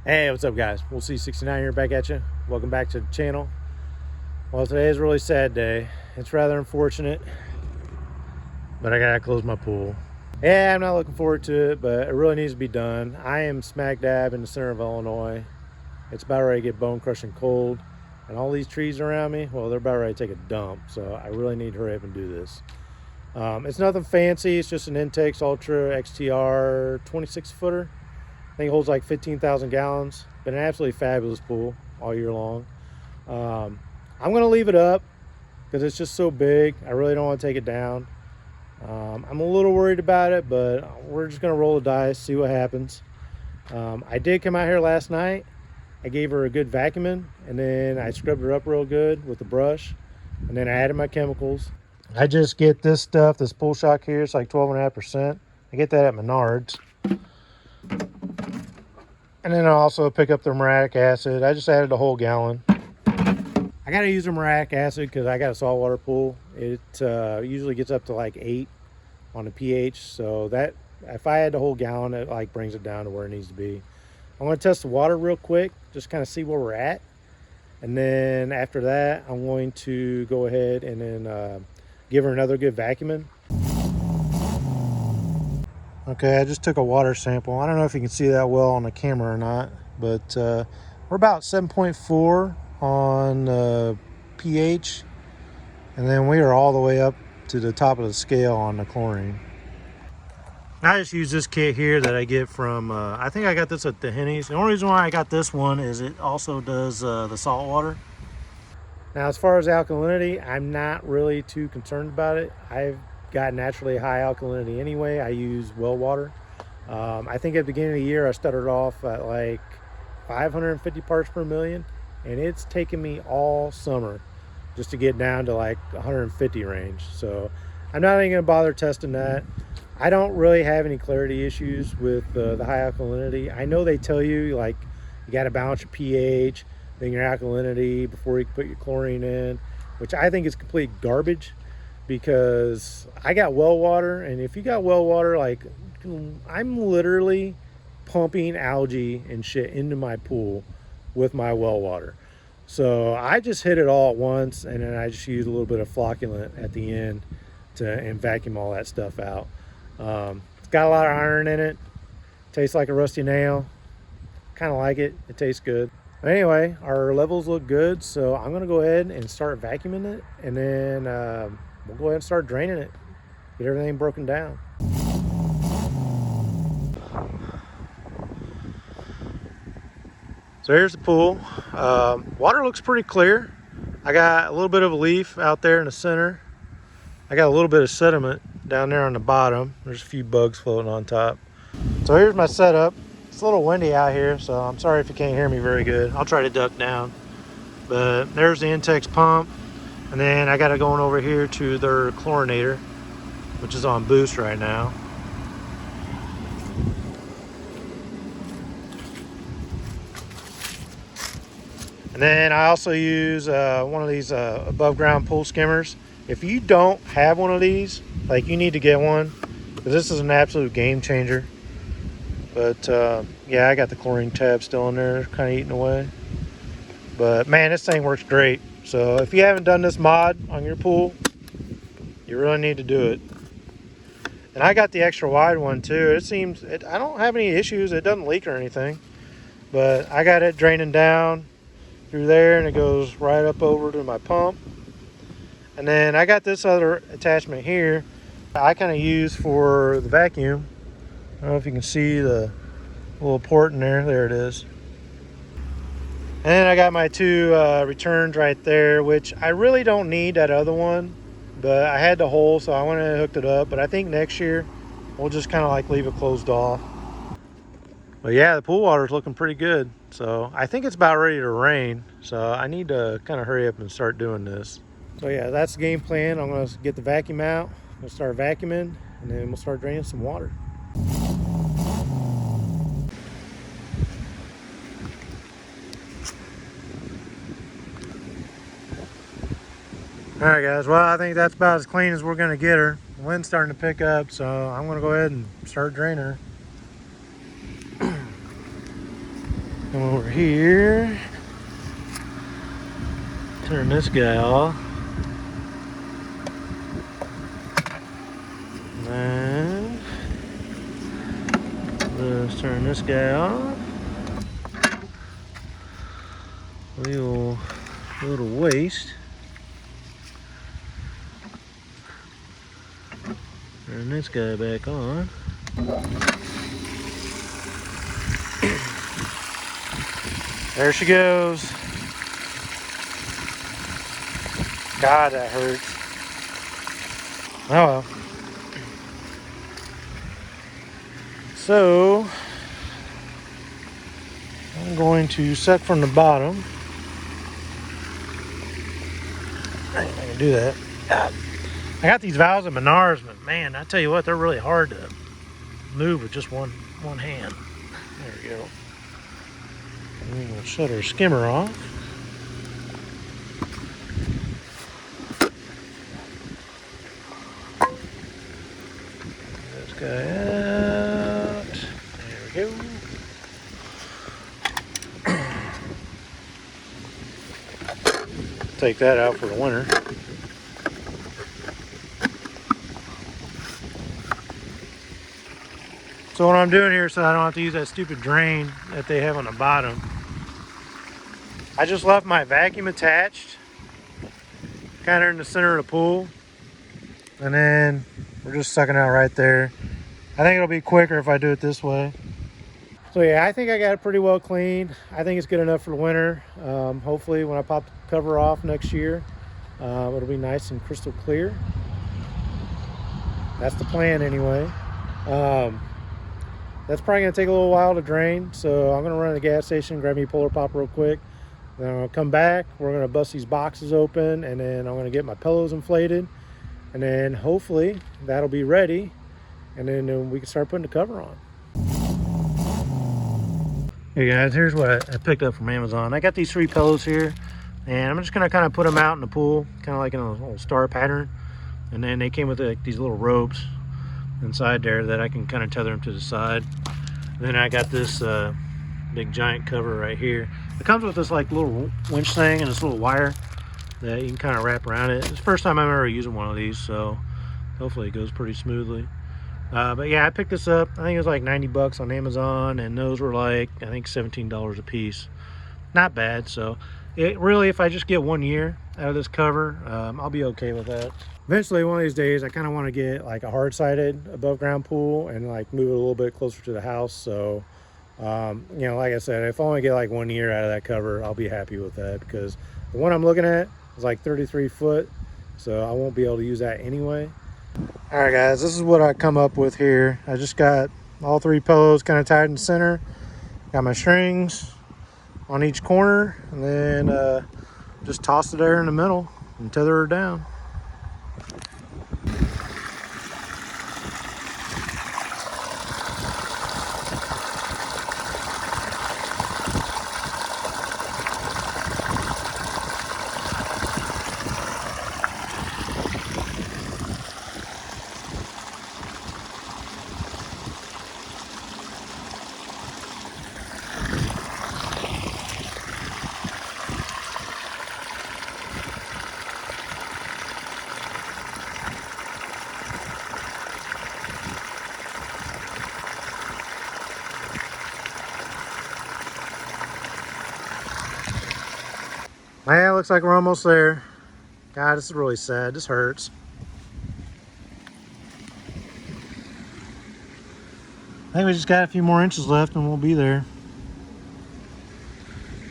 Hey, what's up guys? We'll see 69 here back at you. Welcome back to the channel. Well, today is a really sad day. It's rather unfortunate, but I gotta close my pool. Yeah, I'm not looking forward to it, but it really needs to be done. I am smack dab in the center of Illinois. It's about ready to get bone crushing cold, and all these trees around me, well, they're about ready to take a dump, so I really need to hurry up and do this. It's nothing fancy. It's just an Intex Ulrta XTR 26 footer. I think it holds like 15,000 gallons. Been an absolutely fabulous pool all year long. I'm gonna leave it up because it's just so big. I really don't want to take it down. I'm a little worried about it, but we're just gonna roll the dice, see what happens. I did come out here last night. I gave her a good vacuuming, and then I scrubbed her up real good with the brush, and then I added my chemicals. I just get this stuff, this pool shock here. It's like 12.5%. I get that at Menards. And then I also pick up the muriatic acid. I just added a whole gallon. I gotta use the muriatic acid because I got a saltwater pool. It usually gets up to like 8 on the pH. So that, if I add the whole gallon, it like brings it down to where it needs to be. I'm gonna test the water real quick, just kind of see where we're at. And then after that, I'm going to go ahead and then give her another good vacuuming. Okay, I just took a water sample. I don't know if you can see that well on the camera or not, but we're about 7.4 on pH, and then we are all the way up to the top of the scale on the chlorine. I just use this kit here that I get from, I think I got this at the Henny's. The only reason why I got this one is it also does the salt water. Now, as far as alkalinity, I'm not really too concerned about it. I've got naturally high alkalinity anyway. I use well water. I think at the beginning of the year I started off at like 550 parts per million, and it's taken me all summer just to get down to like 150 range. So I'm not even gonna bother testing that. I don't really have any clarity issues with the high alkalinity. I know they tell you like you got to balance your pH, then your alkalinity before you can put your chlorine in, which I think is complete garbage. Because I got well water, and if you got well water, like I'm literally pumping algae and shit into my pool with my well water. So I just hit it all at once, and then I just use a little bit of flocculant at the end and vacuum all that stuff out. It's got a lot of iron in it. Tastes like a rusty nail. Kind of like it. It tastes good. But anyway, our levels look good, so I'm gonna go ahead and start vacuuming it, and then we'll go ahead and start draining it, get everything broken down. So here's the pool. Water looks pretty clear. I got a little bit of a leaf out there in the center. I got a little bit of sediment down there on the bottom. There's a few bugs floating on top. So here's my setup. It's a little windy out here, so I'm sorry if you can't hear me very good. I'll try to duck down. But there's the Intex pump. And then I got it going over here to their chlorinator, which is on boost right now. And then I also use one of these above ground pool skimmers. If you don't have one of these, like, you need to get one, because this is an absolute game changer. But yeah, I got the chlorine tab still in there, kind of eating away. But man, this thing works great. So if you haven't done this mod on your pool, you really need to do it. And I got the extra wide one too. It seems, I don't have any issues. It doesn't leak or anything. But I got it draining down through there, and it goes right up over to my pump. And then I got this other attachment here I kind of use for the vacuum. I don't know if you can see the little port in there. There it is. And then I got my two returns right there, which I really don't need that other one, but I had the hole, so I went and hooked it up. But I think next year we'll just kind of like leave it closed off. But yeah, the pool water is looking pretty good. So I think it's about ready to rain. So I need to kind of hurry up and start doing this. So yeah, that's the game plan. I'm gonna get the vacuum out. I'm gonna start vacuuming, and then we'll start draining some water. All right guys, well, I think that's about as clean as we're gonna get her. The wind's starting to pick up, so I'm gonna go ahead and start draining her. Come over here. Turn this guy off. And let's turn this guy off. We will go to waste. Turn this guy back on. There she goes. God, that hurts. Oh well. So, I'm going to suck from the bottom. I can do that. God. I got these valves at Menards, but man, I tell you what, they're really hard to move with just one hand. There we go. And we'll shut our skimmer off. This guy out. There we go. Take that out for the winter. So what I'm doing here, so I don't have to use that stupid drain that they have on the bottom, I just left my vacuum attached, kind of in the center of the pool, and then we're just sucking out right there. I think it'll be quicker if I do it this way. So yeah, I think I got it pretty well cleaned. I think it's good enough for the winter. Hopefully when I pop the cover off next year, it'll be nice and crystal clear. That's the plan anyway. That's probably gonna take a little while to drain, so I'm gonna run to the gas station, grab me a Polar Pop real quick. Then I'm gonna come back, we're gonna bust these boxes open, and then I'm gonna get my pillows inflated, and then hopefully that'll be ready, and then we can start putting the cover on. Hey guys, here's what I picked up from Amazon. I got these 3 pillows here, and I'm just gonna kind of put them out in the pool, kind of like in a little star pattern, and then they came with like these little ropes inside there that I can kind of tether them to the side. Then I got this big giant cover right here. It comes with this like little winch thing and this little wire that you can kind of wrap around it. It's the first time I'm ever using one of these, so hopefully it goes pretty smoothly. But yeah, I picked this up. I think it was like 90 bucks on Amazon, and those were like, I think $17 a piece. Not bad. So it really, if I just get 1 year out of this cover, I'll be okay with that. Eventually, one of these days, I kind of want to get like a hard-sided above ground pool and like move it a little bit closer to the house. So, you know, like I said, if I only get like 1 year out of that cover, I'll be happy with that, because the one I'm looking at is like 33 foot. So I won't be able to use that anyway. All right, guys, this is what I come up with here. I just got all 3 pillows kind of tied in the center. Got my strings on each corner, and then just toss it there in the middle and tether her down. Man, looks like we're almost there. God, this is really sad. This hurts. I think we just got a few more inches left and we'll be there.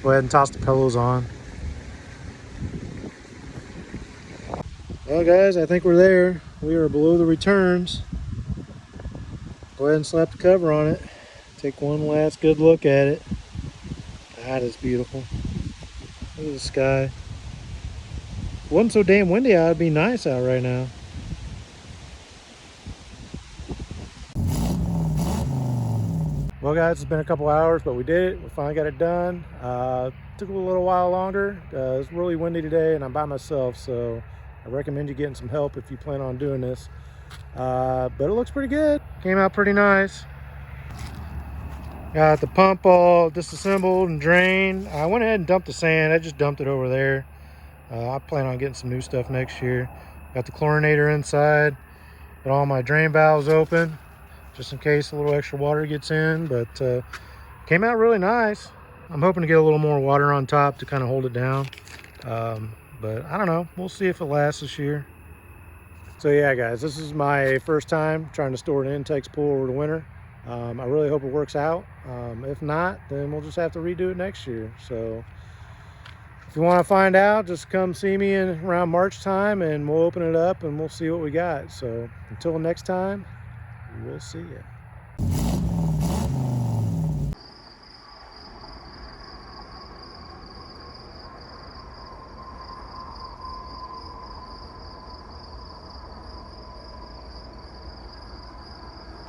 Go ahead and toss the pillows on. Well, guys, I think we're there. We are below the returns. Go ahead and slap the cover on it. Take one last good look at it. God, it's beautiful. Look at the sky. If it wasn't so damn windy out, it'd be nice out right now. Well, guys, it's been a couple hours, but we did it. We finally got it done. Took a little while longer. It's really windy today, and I'm by myself, so I recommend you getting some help if you plan on doing this. But it looks pretty good. Came out pretty nice. Got the pump all disassembled and drained. I went ahead and dumped the sand. I just dumped it over there. I plan on getting some new stuff next year. Got the chlorinator inside. Got all my drain valves open, just in case a little extra water gets in, but came out really nice. I'm hoping to get a little more water on top to kind of hold it down. But I don't know. We'll see if it lasts this year. So yeah, guys, this is my first time trying to store an Intex pool over the winter. I really hope it works out. If not, then we'll just have to redo it next year. So if you want to find out, just come see me around March time and we'll open it up and we'll see what we got. So until next time, we'll see you.